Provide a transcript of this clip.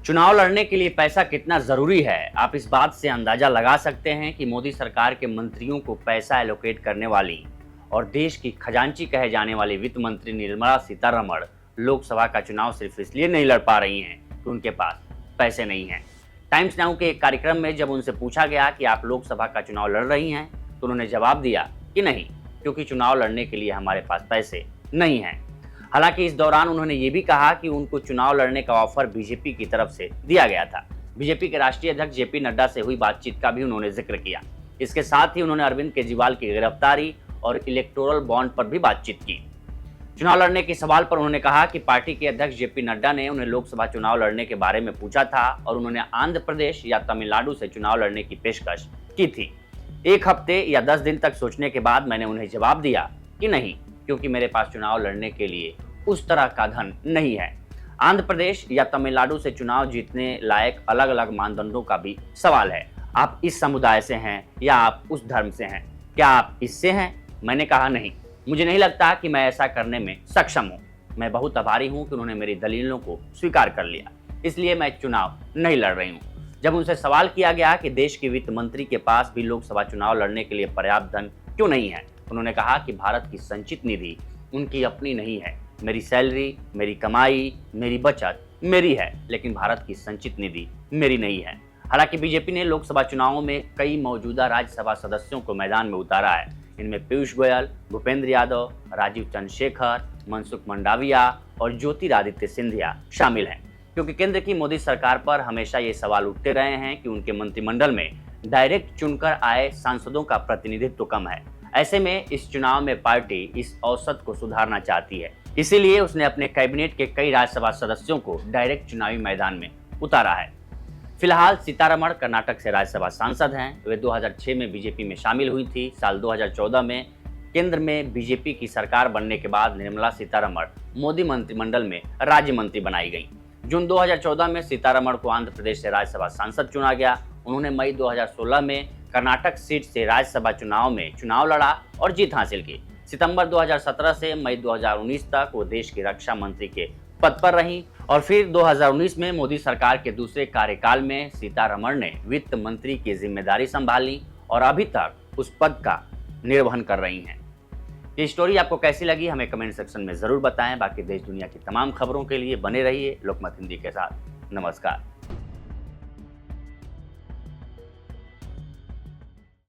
चुनाव लड़ने के लिए पैसा कितना जरूरी है, आप इस बात से अंदाजा लगा सकते हैं कि मोदी सरकार के मंत्रियों को पैसा एलोकेट करने वाली और देश की खजांची कहे जाने वाली वित्त मंत्री निर्मला सीतारमण लोकसभा का चुनाव सिर्फ इसलिए नहीं लड़ पा रही हैं कि उनके पास पैसे नहीं हैं। टाइम्स नाउ के एक कार्यक्रम में जब उनसे पूछा गया कि आप लोकसभा का चुनाव लड़ रही हैं, तो उन्होंने जवाब दिया कि नहीं, क्योंकि चुनाव लड़ने के लिए हमारे पास पैसे नहीं हैं। हालांकि इस दौरान उन्होंने ये भी कहा कि उनको चुनाव लड़ने का ऑफर बीजेपी की तरफ से दिया गया था। बीजेपी के राष्ट्रीय अध्यक्ष जेपी नड्डा से हुई बातचीत का भी उन्होंने जिक्र किया। इसके साथ ही उन्होंने अरविंद केजरीवाल की गिरफ्तारी और इलेक्टोरल बॉन्ड पर भी बातचीत की। चुनाव लड़ने के सवाल पर उन्होंने कहा कि पार्टी के अध्यक्ष जेपी नड्डा ने उन्हें लोकसभा चुनाव लड़ने के बारे में पूछा था और उन्होंने आंध्र प्रदेश या तमिलनाडु से चुनाव लड़ने की पेशकश की थी। 1 हफ्ते या 10 दिन तक सोचने के बाद मैंने उन्हें जवाब दिया कि नहीं, क्योंकि मेरे पास चुनाव लड़ने के लिए उस तरह का धन नहीं है। आंध्र प्रदेश या तमिलनाडु से चुनाव जीतने लायक अलग अलग मानदंडों का भी सवाल है। आप इस समुदाय से हैं या आप उस धर्म से हैं, क्या आप इससे हैं? मैंने कहा नहीं, मुझे नहीं लगता कि मैं ऐसा करने में सक्षम हूँ। मैं बहुत आभारी हूँ कि उन्होंने मेरी दलीलों को स्वीकार कर लिया, इसलिए मैं चुनाव नहीं लड़ रही हूँ। जब उनसे सवाल किया गया कि देश के वित्त मंत्री के पास भी लोकसभा चुनाव लड़ने के लिए पर्याप्त धन क्यों नहीं है, उन्होंने कहा कि भारत की संचित निधि उनकी अपनी नहीं है। मेरी सैलरी, मेरी कमाई, मेरी बचत मेरी है, लेकिन भारत की संचित निधि मेरी नहीं है। हालांकि बीजेपी ने लोकसभा चुनावों में कई मौजूदा राज्यसभा सदस्यों को मैदान में उतारा है। इनमें पीयूष गोयल, भूपेंद्र यादव, राजीव चंद्रशेखर, मनसुख मंडाविया और ज्योतिरादित्य सिंधिया शामिल हैं, क्योंकि केंद्र की मोदी सरकार पर हमेशा ये सवाल उठते रहे हैं कि उनके मंत्रिमंडल में डायरेक्ट चुनकर आए सांसदों का प्रतिनिधित्व कम है। ऐसे में इस चुनाव में पार्टी इस औसत को सुधारना चाहती है, इसीलिए उसने अपने कैबिनेट के कई राज्यसभा सदस्यों को डायरेक्ट चुनावी मैदान में उतारा है। फिलहाल सीतारमण कर्नाटक से राज्यसभा सांसद हैं। वे 2006 में बीजेपी में शामिल हुई थी। साल 2014 में केंद्र में बीजेपी की सरकार बनने के बाद निर्मला सीतारमण मोदी मंत्रिमंडल में राज्य मंत्री बनाई गई। जून 2014 में सीतारमण को आंध्र प्रदेश से राज्यसभा सांसद चुना गया। उन्होंने मई 2016 में कर्नाटक सीट से राज्यसभा चुनाव में चुनाव लड़ा और जीत हासिल की। सितंबर 2017 से मई 2019 तक वो देश की रक्षा मंत्री के पद पर रहीं और फिर 2019 में मोदी सरकार के दूसरे कार्यकाल में सीतारमण ने वित्त मंत्री की जिम्मेदारी संभाली और अभी तक उस पद का निर्वहन कर रही हैं। ये स्टोरी आपको कैसी लगी, हमें कमेंट सेक्शन में जरूर बताएं। बाकी देश दुनिया की तमाम खबरों के लिए बने रहिए लोकमत हिंदी के साथ। नमस्कार।